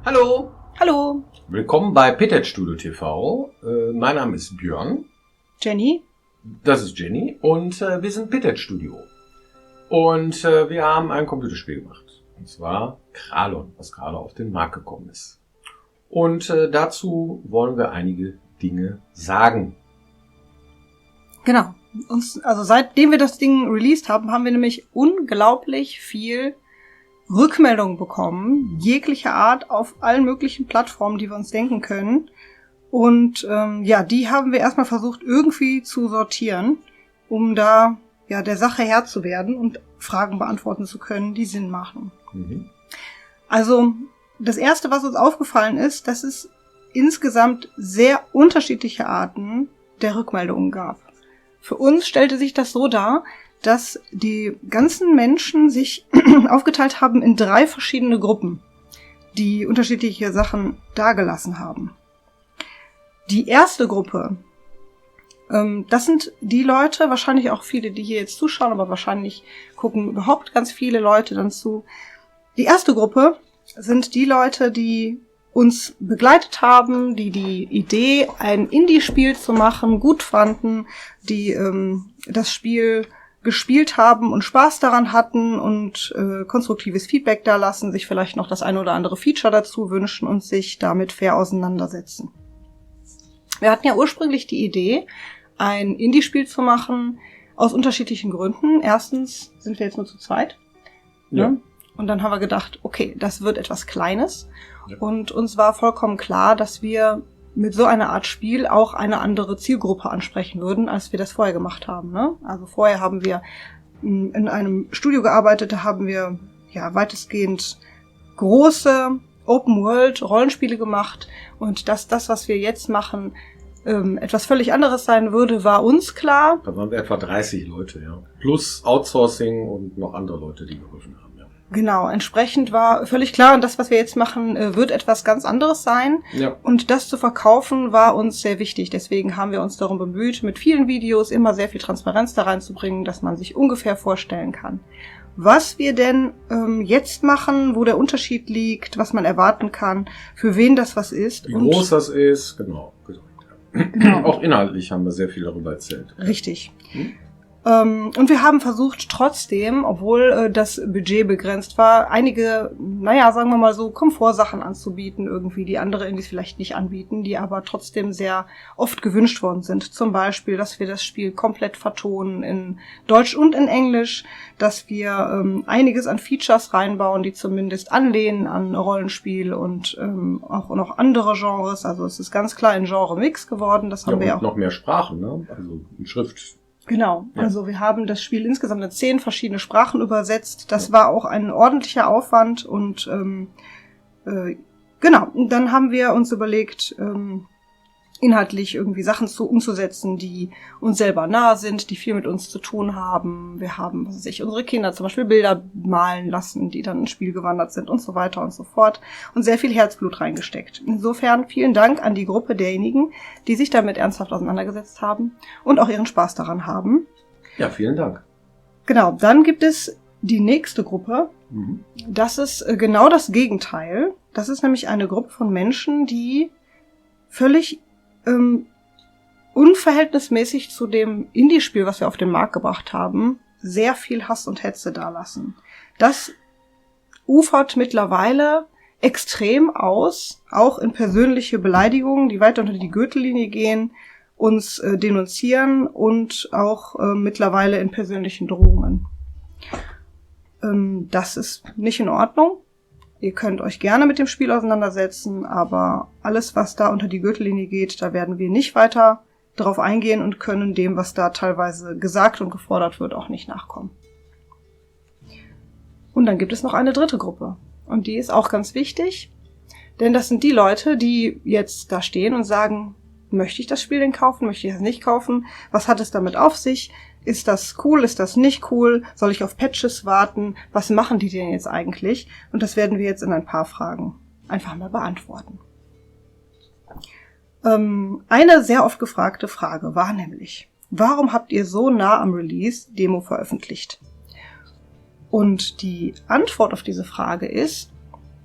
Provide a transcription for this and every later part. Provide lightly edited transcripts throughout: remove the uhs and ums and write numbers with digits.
Hallo, Hallo, willkommen bei Pitted Studio TV. Mein Name ist Björn, Jenny. das ist Jenny und wir sind Pitted Studio. Und wir haben ein Computerspiel gemacht. Und zwar Kralon, was gerade auf den Markt gekommen ist. Und dazu wollen wir einige Dinge sagen. Genau. Also seitdem wir das Ding released haben, haben wir nämlich unglaublich viel Rückmeldungen bekommen, jeglicher Art auf allen möglichen Plattformen, die wir uns denken können. Und die haben wir erstmal versucht irgendwie zu sortieren, um da der Sache Herr zu werden und Fragen beantworten zu können, die Sinn machen. Mhm. Also das Erste, was uns aufgefallen ist, dass es insgesamt sehr unterschiedliche Arten der Rückmeldungen gab. Für uns stellte sich das so dar, dass die ganzen Menschen sich aufgeteilt haben in 3 verschiedene Gruppen, die unterschiedliche Sachen dargelassen haben. Die erste Gruppe, das sind die Leute, wahrscheinlich auch viele, die hier jetzt zuschauen, aber wahrscheinlich gucken überhaupt ganz viele Leute dann zu. Die erste Gruppe sind die Leute, die uns begleitet haben, die die Idee, ein Indie-Spiel zu machen, gut fanden, die das Spiel gespielt haben und Spaß daran hatten und konstruktives Feedback da lassen, sich vielleicht noch das eine oder andere Feature dazu wünschen und sich damit fair auseinandersetzen. Wir hatten ja ursprünglich die Idee, ein Indie-Spiel zu machen, aus unterschiedlichen Gründen. Erstens sind wir jetzt nur zu zweit. Ja. Ne? Und dann haben wir gedacht, okay, das wird etwas Kleines. Ja. Und uns war vollkommen klar, dass wir mit so einer Art Spiel auch eine andere Zielgruppe ansprechen würden, als wir das vorher gemacht haben. Ne? Also vorher haben wir in einem Studio gearbeitet, da haben wir weitestgehend große Open-World-Rollenspiele gemacht. Und dass das, was wir jetzt machen, etwas völlig anderes sein würde, war uns klar. Da waren wir etwa 30 Leute, ja. Plus Outsourcing und noch andere Leute, die geholfen haben, ja. Genau, entsprechend war völlig klar, und das, was wir jetzt machen, wird etwas ganz anderes sein. Ja. Und das zu verkaufen war uns sehr wichtig. Deswegen haben wir uns darum bemüht, mit vielen Videos immer sehr viel Transparenz da reinzubringen, dass man sich ungefähr vorstellen kann, was wir denn jetzt machen, wo der Unterschied liegt, was man erwarten kann, für wen das was ist. Wie groß das ist, genau. Genau. Auch inhaltlich haben wir sehr viel darüber erzählt. Richtig. Und wir haben versucht trotzdem, obwohl das Budget begrenzt war, einige, sagen wir mal so, Komfortsachen anzubieten irgendwie, die andere Indies vielleicht nicht anbieten, die aber trotzdem sehr oft gewünscht worden sind. Zum Beispiel, dass wir das Spiel komplett vertonen in Deutsch und in Englisch, dass wir einiges an Features reinbauen, die zumindest anlehnen an Rollenspiel und auch noch andere Genres. Also es ist ganz klar ein Genre-Mix geworden. Das haben wir auch. Noch mehr Sprachen, ne? Also in Schrift. Genau, Ja. Also wir haben das Spiel insgesamt in 10 verschiedene Sprachen übersetzt. Das war auch ein ordentlicher Aufwand und genau. Und dann haben wir uns überlegt, inhaltlich irgendwie Sachen umzusetzen, die uns selber nahe sind, die viel mit uns zu tun haben. Wir haben, unsere Kinder zum Beispiel Bilder malen lassen, die dann ins Spiel gewandert sind und so weiter und so fort. Und sehr viel Herzblut reingesteckt. Insofern vielen Dank an die Gruppe derjenigen, die sich damit ernsthaft auseinandergesetzt haben und auch ihren Spaß daran haben. Ja, vielen Dank. Genau, dann gibt es die nächste Gruppe. Das ist genau das Gegenteil. Das ist nämlich eine Gruppe von Menschen, die völlig unverhältnismäßig zu dem Indie-Spiel, was wir auf den Markt gebracht haben, sehr viel Hass und Hetze dalassen. Das ufert mittlerweile extrem aus, auch in persönliche Beleidigungen, die weiter unter die Gürtellinie gehen, uns denunzieren und auch mittlerweile in persönlichen Drohungen. Das ist nicht in Ordnung. Ihr könnt euch gerne mit dem Spiel auseinandersetzen, aber alles, was da unter die Gürtellinie geht, da werden wir nicht weiter drauf eingehen und können dem, was da teilweise gesagt und gefordert wird, auch nicht nachkommen. Und dann gibt es noch eine dritte Gruppe. Und die ist auch ganz wichtig, denn das sind die Leute, die jetzt da stehen und sagen, möchte ich das Spiel denn kaufen, möchte ich das nicht kaufen, was hat es damit auf sich? Ist das cool? Ist das nicht cool? Soll ich auf Patches warten? Was machen die denn jetzt eigentlich? Und das werden wir jetzt in ein paar Fragen einfach mal beantworten. Eine sehr oft gefragte Frage war nämlich, warum habt ihr so nah am Release Demo veröffentlicht? Und die Antwort auf diese Frage ist,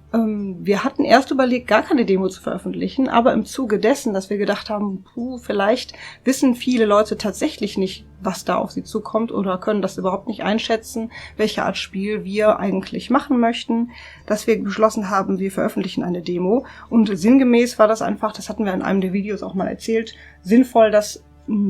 Wir hatten erst überlegt, gar keine Demo zu veröffentlichen, aber im Zuge dessen, dass wir gedacht haben, vielleicht wissen viele Leute tatsächlich nicht, was da auf sie zukommt oder können das überhaupt nicht einschätzen, welche Art Spiel wir eigentlich machen möchten, dass wir beschlossen haben, wir veröffentlichen eine Demo. Und sinngemäß war das einfach, das hatten wir in einem der Videos auch mal erzählt, sinnvoll, das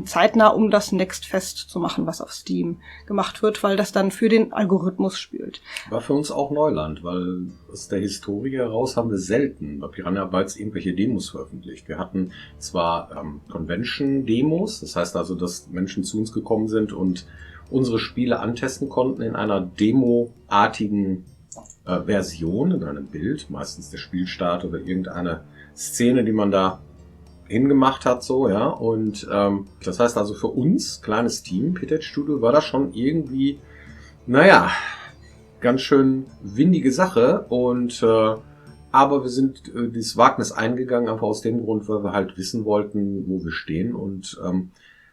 zeitnah, um das Next Fest zu machen, was auf Steam gemacht wird, weil das dann für den Algorithmus spielt. War für uns auch Neuland, weil aus der Historie heraus haben wir selten bei Piranha Bytes irgendwelche Demos veröffentlicht. Wir hatten zwar Convention-Demos, das heißt also, dass Menschen zu uns gekommen sind und unsere Spiele antesten konnten in einer Demo-artigen Version, in einem Bild, meistens der Spielstart oder irgendeine Szene, die man da hingemacht hat, so, ja, und das heißt also für uns, kleines Team, Pitted Studio, war das schon irgendwie, ganz schön windige Sache und aber wir sind dieses Wagnis eingegangen, einfach aus dem Grund, weil wir halt wissen wollten, wo wir stehen und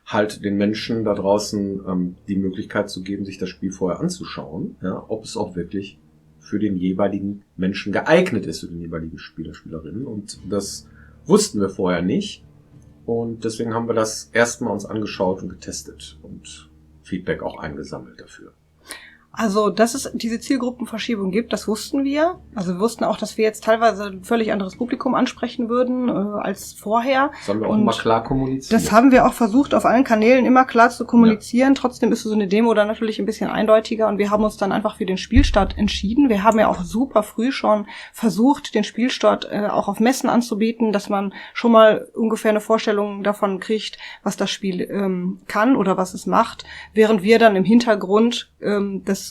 halt den Menschen da draußen die Möglichkeit zu geben, sich das Spiel vorher anzuschauen, ja, ob es auch wirklich für den jeweiligen Menschen geeignet ist, für den jeweiligen Spieler, Spielerinnen, und das wussten wir vorher nicht und deswegen haben wir das erstmal uns angeschaut und getestet und Feedback auch eingesammelt dafür. Also, dass es diese Zielgruppenverschiebung gibt, das wussten wir. Also wir wussten auch, dass wir jetzt teilweise ein völlig anderes Publikum ansprechen würden als vorher. Das haben wir auch immer klar kommuniziert. Das haben wir auch versucht, auf allen Kanälen immer klar zu kommunizieren. Ja. Trotzdem ist so eine Demo dann natürlich ein bisschen eindeutiger und wir haben uns dann einfach für den Spielstart entschieden. Wir haben ja auch super früh schon versucht, den Spielstart auch auf Messen anzubieten, dass man schon mal ungefähr eine Vorstellung davon kriegt, was das Spiel kann oder was es macht, während wir dann im Hintergrund das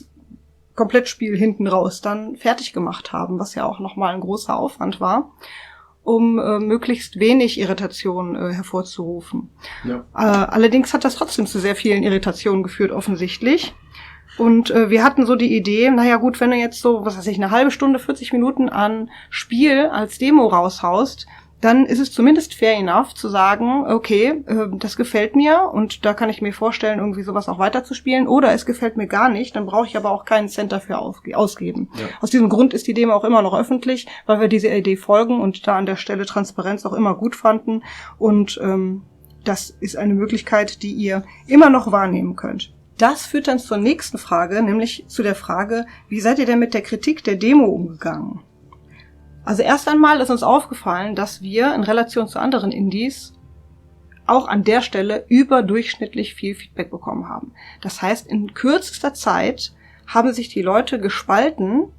Komplettspiel hinten raus dann fertig gemacht haben, was ja auch nochmal ein großer Aufwand war, um möglichst wenig Irritation hervorzurufen. Ja. Allerdings hat das trotzdem zu sehr vielen Irritationen geführt, offensichtlich. Und wir hatten so die Idee, gut, wenn du jetzt so, eine halbe Stunde, 40 Minuten an Spiel als Demo raushaust, dann ist es zumindest fair enough zu sagen, okay, das gefällt mir und da kann ich mir vorstellen, irgendwie sowas auch weiterzuspielen, oder es gefällt mir gar nicht, dann brauche ich aber auch keinen Cent dafür ausgeben. Ja. Aus diesem Grund ist die Demo auch immer noch öffentlich, weil wir dieser Idee folgen und da an der Stelle Transparenz auch immer gut fanden und das ist eine Möglichkeit, die ihr immer noch wahrnehmen könnt. Das führt dann zur nächsten Frage, nämlich zu der Frage, wie seid ihr denn mit der Kritik der Demo umgegangen? Also erst einmal ist uns aufgefallen, dass wir in Relation zu anderen Indies auch an der Stelle überdurchschnittlich viel Feedback bekommen haben. Das heißt, in kürzester Zeit haben sich die Leute gespalten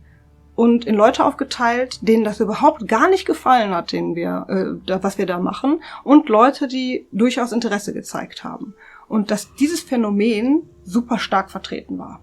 und in Leute aufgeteilt, denen das überhaupt gar nicht gefallen hat, was wir da machen, und Leute, die durchaus Interesse gezeigt haben. Und dass dieses Phänomen super stark vertreten war.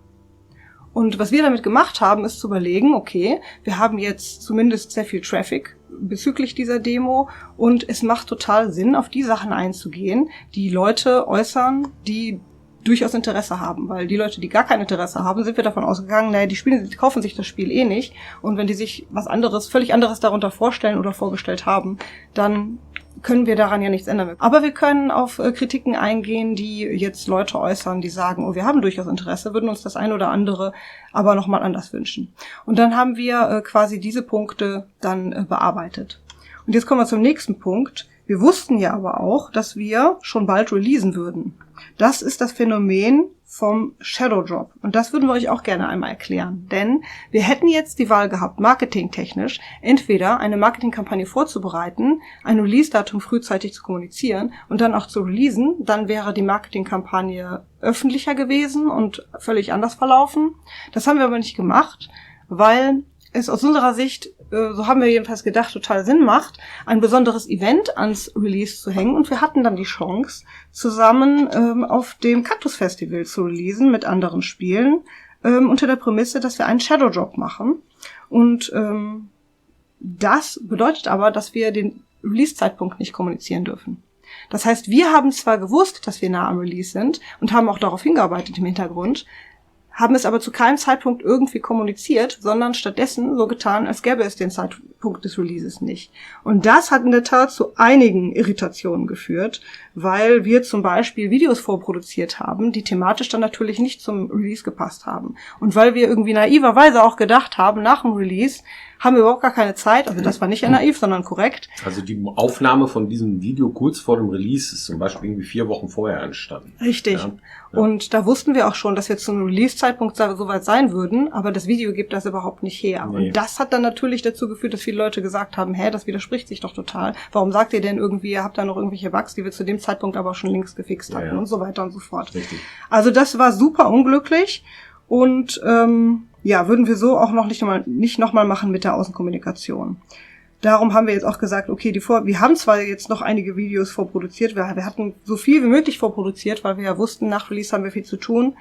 Und was wir damit gemacht haben, ist zu überlegen, okay, wir haben jetzt zumindest sehr viel Traffic bezüglich dieser Demo und es macht total Sinn, auf die Sachen einzugehen, die Leute äußern, die durchaus Interesse haben. Weil die Leute, die gar kein Interesse haben, sind wir davon ausgegangen, die kaufen sich das Spiel eh nicht. Und wenn die sich was anderes, völlig anderes darunter vorstellen oder vorgestellt haben, dann können wir daran ja nichts ändern. Aber wir können auf Kritiken eingehen, die jetzt Leute äußern, die sagen, oh, wir haben durchaus Interesse, würden uns das ein oder andere aber nochmal anders wünschen. Und dann haben wir quasi diese Punkte dann bearbeitet. Und jetzt kommen wir zum nächsten Punkt. Wir wussten ja aber auch, dass wir schon bald releasen würden. Das ist das Phänomen vom Shadow Drop. Und das würden wir euch auch gerne einmal erklären. Denn wir hätten jetzt die Wahl gehabt, marketingtechnisch, entweder eine Marketingkampagne vorzubereiten, ein Release-Datum frühzeitig zu kommunizieren und dann auch zu releasen. Dann wäre die Marketingkampagne öffentlicher gewesen und völlig anders verlaufen. Das haben wir aber nicht gemacht, weil es aus unserer Sicht, so haben wir jedenfalls gedacht, total Sinn macht, ein besonderes Event ans Release zu hängen. Und wir hatten dann die Chance, zusammen auf dem Kaktus Festival zu releasen mit anderen Spielen, unter der Prämisse, dass wir einen Shadow Drop machen. Und das bedeutet aber, dass wir den Release-Zeitpunkt nicht kommunizieren dürfen. Das heißt, wir haben zwar gewusst, dass wir nah am Release sind und haben auch darauf hingearbeitet im Hintergrund, haben es aber zu keinem Zeitpunkt irgendwie kommuniziert, sondern stattdessen so getan, als gäbe es den Zeitpunkt des Releases nicht. Und das hat in der Tat zu einigen Irritationen geführt, weil wir zum Beispiel Videos vorproduziert haben, die thematisch dann natürlich nicht zum Release gepasst haben. Und weil wir irgendwie naiverweise auch gedacht haben, nach dem Release haben wir überhaupt gar keine Zeit, also das war nicht naiv, sondern korrekt. Also die Aufnahme von diesem Video kurz vor dem Release ist zum Beispiel irgendwie 4 Wochen vorher entstanden. Richtig. Ja. Und da wussten wir auch schon, dass wir zum Release-Zeitpunkt soweit sein würden, aber das Video gibt das überhaupt nicht her. Nee. Und das hat dann natürlich dazu geführt, dass viele Leute gesagt haben, das widerspricht sich doch total. Warum sagt ihr denn irgendwie, ihr habt da noch irgendwelche Bugs, die wir zu dem Zeitpunkt aber schon längst gefixt hatten und so weiter und so fort. Richtig. Also das war super unglücklich und würden wir so auch noch nicht nochmal machen mit der Außenkommunikation. Darum haben wir jetzt auch gesagt, okay, wir haben zwar jetzt noch einige Videos vorproduziert, wir hatten so viel wie möglich vorproduziert, weil wir ja wussten, nach Release haben wir viel zu tun,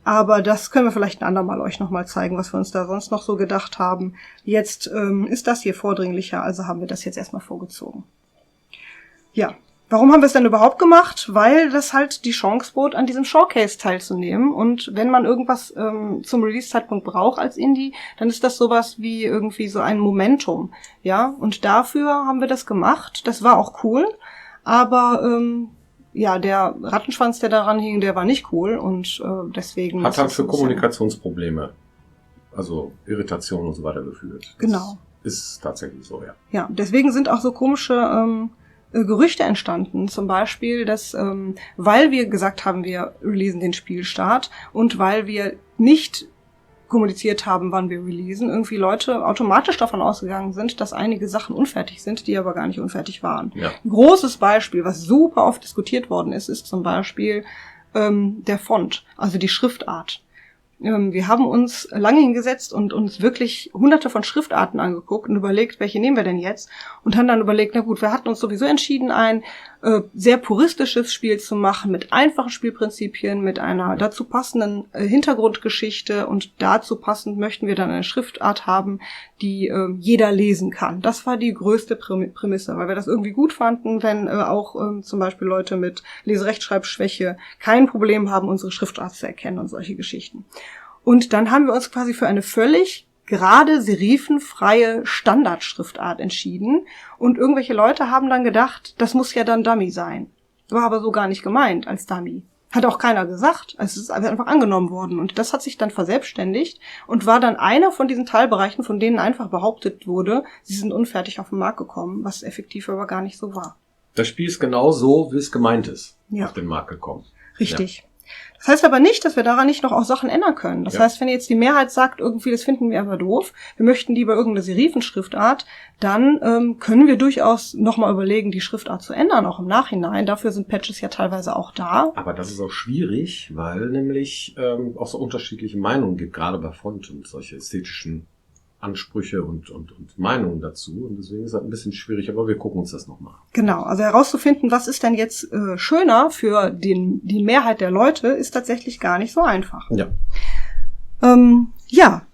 aber das können wir vielleicht ein andermal euch nochmal zeigen, was wir uns da sonst noch so gedacht haben. Jetzt ist das hier vordringlicher, also haben wir das jetzt erstmal vorgezogen. Ja. Warum haben wir es denn überhaupt gemacht? Weil das halt die Chance bot, an diesem Showcase teilzunehmen. Und wenn man irgendwas zum Release-Zeitpunkt braucht als Indie, dann ist das sowas wie irgendwie so ein Momentum. Ja, und dafür haben wir das gemacht. Das war auch cool. Aber der Rattenschwanz, der daran hing, der war nicht cool. Und deswegen... Hat halt für Kommunikationsprobleme, also Irritationen und so weiter geführt. Genau. Das ist tatsächlich so, ja. Ja, deswegen sind auch so komische... Gerüchte entstanden, zum Beispiel, dass, weil wir gesagt haben, wir releasen den Spielstart und weil wir nicht kommuniziert haben, wann wir releasen, irgendwie Leute automatisch davon ausgegangen sind, dass einige Sachen unfertig sind, die aber gar nicht unfertig waren. Ja. Ein großes Beispiel, was super oft diskutiert worden ist zum Beispiel der Font, also die Schriftart. Wir haben uns lange hingesetzt und uns wirklich hunderte von Schriftarten angeguckt und überlegt, welche nehmen wir denn jetzt? Und haben dann überlegt, na gut, wir hatten uns sowieso entschieden, ein sehr puristisches Spiel zu machen, mit einfachen Spielprinzipien, mit einer dazu passenden Hintergrundgeschichte und dazu passend möchten wir dann eine Schriftart haben, die jeder lesen kann. Das war die größte Prämisse, weil wir das irgendwie gut fanden, wenn auch zum Beispiel Leute mit Leserechtschreibschwäche kein Problem haben, unsere Schriftart zu erkennen und solche Geschichten. Und dann haben wir uns quasi für eine völlig gerade serifenfreie Standardschriftart entschieden und irgendwelche Leute haben dann gedacht, das muss ja dann Dummy sein. War aber so gar nicht gemeint als Dummy. Hat auch keiner gesagt. Es ist einfach angenommen worden und das hat sich dann verselbstständigt und war dann einer von diesen Teilbereichen, von denen einfach behauptet wurde, sie sind unfertig auf den Markt gekommen, was effektiv aber gar nicht so war. Das Spiel ist genau so, wie es gemeint ist, ja. auf den Markt gekommen. Richtig. Ja. Das heißt aber nicht, dass wir daran nicht noch auch Sachen ändern können. Das heißt, wenn jetzt die Mehrheit sagt, irgendwie, das finden wir aber doof, wir möchten lieber irgendeine Serifenschriftart, dann können wir durchaus nochmal überlegen, die Schriftart zu ändern, auch im Nachhinein. Dafür sind Patches ja teilweise auch da. Aber das ist auch schwierig, weil nämlich auch so unterschiedliche Meinungen gibt, gerade bei Font und solche ästhetischen Ansprüche und Meinungen dazu. Und deswegen ist das ein bisschen schwierig, aber wir gucken uns das nochmal an. Genau, also herauszufinden, was ist denn jetzt schöner für die Mehrheit der Leute, ist tatsächlich gar nicht so einfach. Ja. Ja.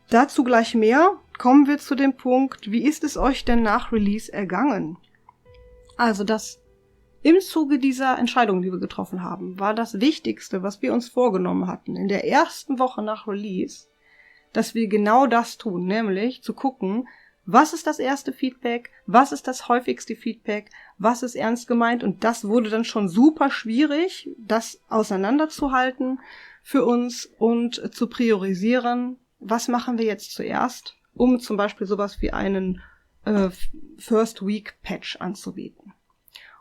Dazu gleich mehr. Kommen wir zu dem Punkt, wie ist es euch denn nach Release ergangen? Also das im Zuge dieser Entscheidung, die wir getroffen haben, war das Wichtigste, was wir uns vorgenommen hatten, in der ersten Woche nach Release, dass wir genau das tun, nämlich zu gucken, was ist das erste Feedback, was ist das häufigste Feedback, was ist ernst gemeint, und das wurde dann schon super schwierig, das auseinanderzuhalten für uns und zu priorisieren, was machen wir jetzt zuerst, um zum Beispiel sowas wie einen First Week Patch anzubieten.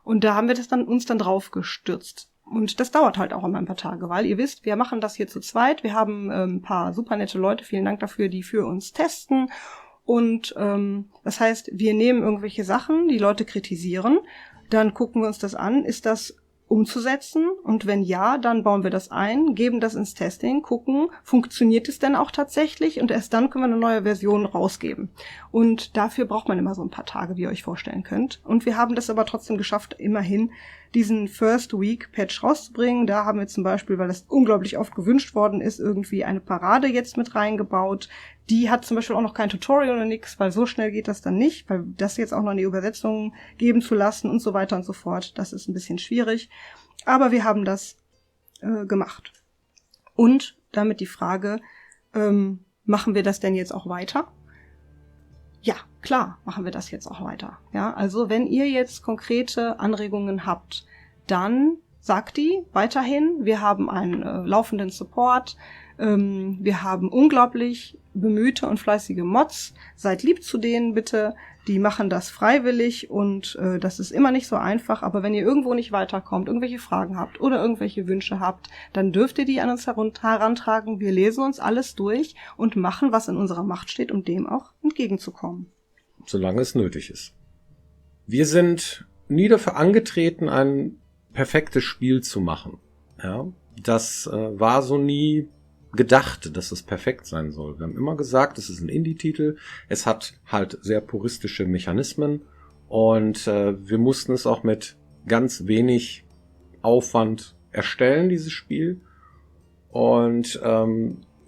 Und da haben wir uns dann drauf gestürzt. Und das dauert halt auch immer ein paar Tage, weil ihr wisst, wir machen das hier zu zweit. Wir haben ein paar super nette Leute, vielen Dank dafür, die für uns testen. Und das heißt, wir nehmen irgendwelche Sachen, die Leute kritisieren, dann gucken wir uns das an, ist das umzusetzen? Und wenn ja, dann bauen wir das ein, geben das ins Testing, gucken, funktioniert es denn auch tatsächlich? Und erst dann können wir eine neue Version rausgeben. Und dafür braucht man immer so ein paar Tage, wie ihr euch vorstellen könnt. Und wir haben das aber trotzdem geschafft, immerhin diesen First Week Patch rauszubringen. Da haben wir zum Beispiel, weil das unglaublich oft gewünscht worden ist, irgendwie eine Parade jetzt mit reingebaut. Die hat zum Beispiel auch noch kein Tutorial oder nix, weil so schnell geht das dann nicht, weil das jetzt auch noch in die Übersetzung geben zu lassen und so weiter und so fort, das ist ein bisschen schwierig. Aber wir haben das gemacht. Und damit die Frage, machen wir das denn jetzt auch weiter? ja, klar, machen wir das jetzt auch weiter. Ja, also wenn ihr jetzt konkrete Anregungen habt, dann sagt die weiterhin. Wir haben einen laufenden Support. Wir haben unglaublich bemühte und fleißige Mods. Seid lieb zu denen bitte. Die machen das freiwillig und das ist immer nicht so einfach. Aber wenn ihr irgendwo nicht weiterkommt, irgendwelche Fragen habt oder irgendwelche Wünsche habt, dann dürft ihr die an uns herantragen. Wir lesen uns alles durch und machen, was in unserer Macht steht, um dem auch entgegenzukommen. Solange es nötig ist. Wir sind nie dafür angetreten, ein perfektes Spiel zu machen. Ja, das war so nie gedacht, dass es perfekt sein soll. Wir haben immer gesagt, es ist ein Indie-Titel, es hat halt sehr puristische Mechanismen und wir mussten es auch mit ganz wenig Aufwand erstellen, dieses Spiel. Und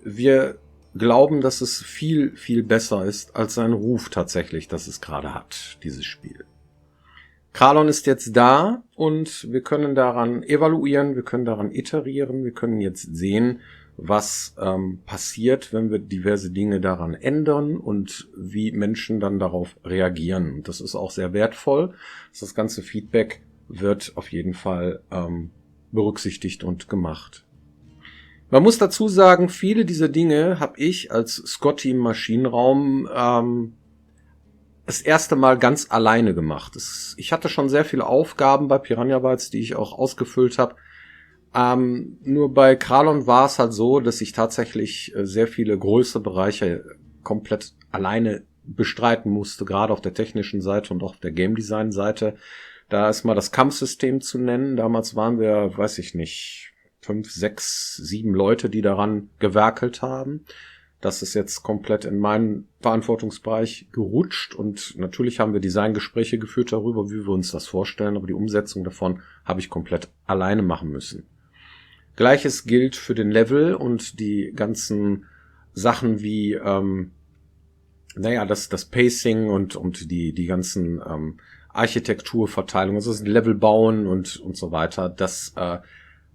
wir glauben, dass es viel, viel besser ist als sein Ruf tatsächlich, dass es gerade hat, dieses Spiel. Kralon ist jetzt da und wir können daran evaluieren, wir können daran iterieren, wir können jetzt sehen, was passiert, wenn wir diverse Dinge daran ändern und wie Menschen dann darauf reagieren. Und das ist auch sehr wertvoll. Das ganze Feedback wird auf jeden Fall berücksichtigt und gemacht. Man muss dazu sagen, viele dieser Dinge habe ich als Scotty im Maschinenraum das erste Mal ganz alleine gemacht. Ich hatte schon sehr viele Aufgaben bei Piranha Bytes, die ich auch ausgefüllt habe. Nur bei Kralon war es halt so, dass ich tatsächlich sehr viele größere Bereiche komplett alleine bestreiten musste, gerade auf der technischen Seite und auch auf der Game Design Seite. Da ist mal das Kampfsystem zu nennen. Damals waren wir, weiß ich nicht, 5, 6, 7 Leute, die daran gewerkelt haben. Das ist jetzt komplett in meinen Verantwortungsbereich gerutscht und natürlich haben wir Designgespräche geführt darüber, wie wir uns das vorstellen, aber die Umsetzung davon habe ich komplett alleine machen müssen. Gleiches gilt für den Level und die ganzen Sachen wie das Pacing und die ganzen Architekturverteilungen, also das Level bauen und so weiter. Das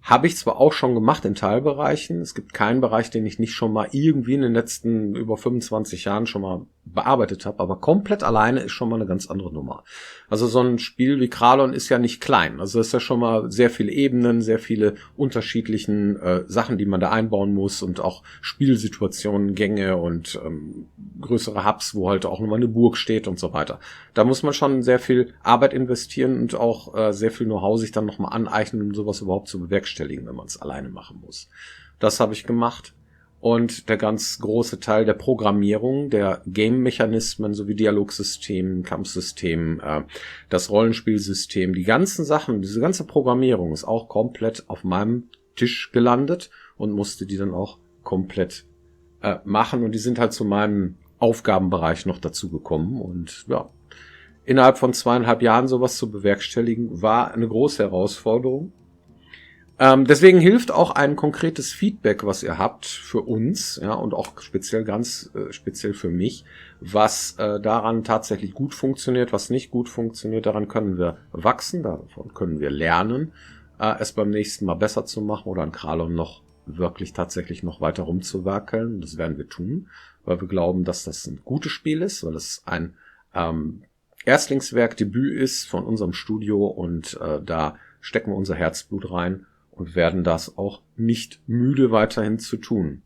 habe ich zwar auch schon gemacht in Teilbereichen. Es gibt keinen Bereich, den ich nicht schon mal irgendwie in den letzten über 25 Jahren schon mal bearbeitet habe, aber komplett alleine ist schon mal eine ganz andere Nummer. Also so ein Spiel wie Kralon ist ja nicht klein. Also es ist ja schon mal sehr viele Ebenen, sehr viele unterschiedlichen Sachen, die man da einbauen muss und auch Spielsituationen, Gänge und größere Hubs, wo halt auch nochmal eine Burg steht und so weiter. Da muss man schon sehr viel Arbeit investieren und auch sehr viel Know-how sich dann nochmal aneignen, um sowas überhaupt zu bewerkstelligen, wenn man es alleine machen muss. Das habe ich gemacht. Und der ganz große Teil der Programmierung, der Game-Mechanismen sowie Dialogsystem, Kampfsystem, das Rollenspielsystem, die ganzen Sachen, diese ganze Programmierung ist auch komplett auf meinem Tisch gelandet und musste die dann auch komplett machen. Und die sind halt zu meinem Aufgabenbereich noch dazugekommen. Und ja, innerhalb von 2,5 Jahren sowas zu bewerkstelligen, war eine große Herausforderung. Deswegen hilft auch ein konkretes Feedback, was ihr habt für uns, ja, und auch ganz speziell für mich, was daran tatsächlich gut funktioniert, was nicht gut funktioniert. Daran können wir wachsen, davon können wir lernen, es beim nächsten Mal besser zu machen oder an Kralon noch wirklich tatsächlich noch weiter rumzuwerkeln. Das werden wir tun, weil wir glauben, dass das ein gutes Spiel ist, weil es ein Erstlingswerk, Debüt ist von unserem Studio und da stecken wir unser Herzblut rein und werden das auch nicht müde weiterhin zu tun.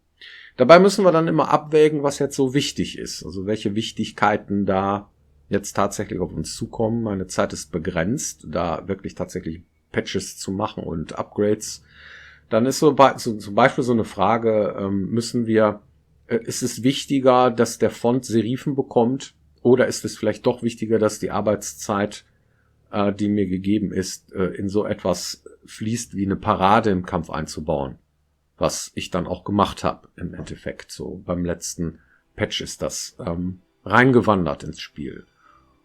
Dabei müssen wir dann immer abwägen, was jetzt so wichtig ist, also welche Wichtigkeiten da jetzt tatsächlich auf uns zukommen. Meine Zeit ist begrenzt, da wirklich tatsächlich Patches zu machen und Upgrades. Dann ist zum Beispiel so eine Frage, ist es wichtiger, dass der Font Serifen bekommt, oder ist es vielleicht doch wichtiger, dass die Arbeitszeit, die mir gegeben ist, in so etwas fließt wie eine Parade im Kampf einzubauen, was ich dann auch gemacht habe im Endeffekt. So beim letzten Patch ist das reingewandert ins Spiel.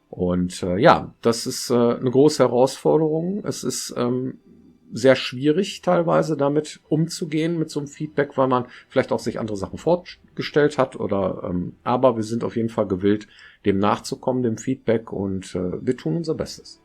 Und das ist eine große Herausforderung. Es ist sehr schwierig teilweise damit umzugehen mit so einem Feedback, weil man vielleicht auch sich andere Sachen vorgestellt hat aber wir sind auf jeden Fall gewillt, dem nachzukommen, dem Feedback, und wir tun unser Bestes.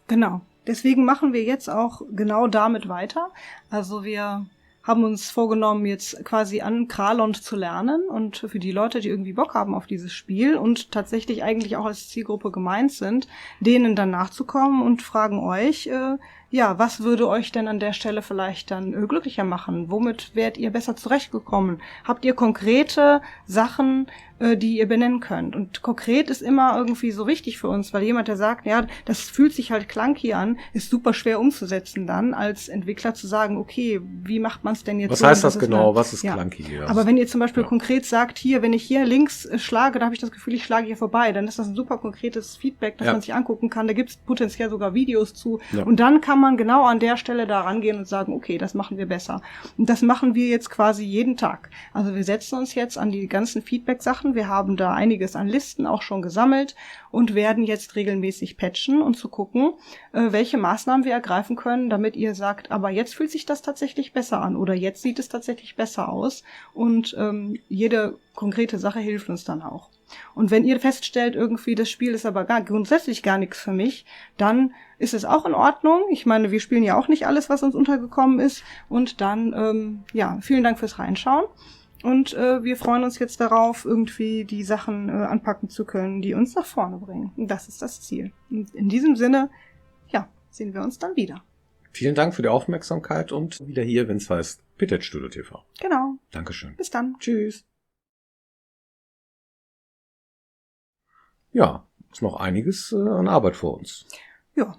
Genau. Deswegen machen wir jetzt auch genau damit weiter. Also wir haben uns vorgenommen, jetzt quasi an Kralon zu lernen und für die Leute, die irgendwie Bock haben auf dieses Spiel und tatsächlich eigentlich auch als Zielgruppe gemeint sind, denen dann nachzukommen und fragen euch, was würde euch denn an der Stelle vielleicht dann glücklicher machen? Womit wärt ihr besser zurechtgekommen? Habt ihr konkrete Sachen, die ihr benennen könnt? Und konkret ist immer irgendwie so wichtig für uns, weil jemand, der sagt, ja, das fühlt sich halt clunky an, ist super schwer umzusetzen dann, als Entwickler zu sagen, okay, wie macht man es denn jetzt? Was heißt das genau? Was ist clunky hier? Aber wenn ihr zum Beispiel konkret sagt, hier, wenn ich hier links schlage, da habe ich das Gefühl, ich schlage hier vorbei, dann ist das ein super konkretes Feedback, das man sich angucken kann. Da gibt es potenziell sogar Videos zu. Ja. Und dann kann man genau an der Stelle da rangehen und sagen, okay, das machen wir besser. Und das machen wir jetzt quasi jeden Tag. Also wir setzen uns jetzt an die ganzen Feedback-Sachen. Wir haben da einiges an Listen auch schon gesammelt und werden jetzt regelmäßig patchen und zu gucken, welche Maßnahmen wir ergreifen können, damit ihr sagt, aber jetzt fühlt sich das tatsächlich besser an oder jetzt sieht es tatsächlich besser aus. Und jede konkrete Sache hilft uns dann auch. Und wenn ihr feststellt, irgendwie das Spiel ist aber grundsätzlich gar nichts für mich, dann ist es auch in Ordnung. Ich meine, wir spielen ja auch nicht alles, was uns untergekommen ist. Und dann, vielen Dank fürs Reinschauen. Und wir freuen uns jetzt darauf, irgendwie die Sachen anpacken zu können, die uns nach vorne bringen. Und das ist das Ziel. Und in diesem Sinne, sehen wir uns dann wieder. Vielen Dank für die Aufmerksamkeit und wieder hier, wenn es heißt Pitted Studio TV. Genau. Dankeschön. Bis dann. Tschüss. Ja, ist noch einiges an Arbeit vor uns. Ja.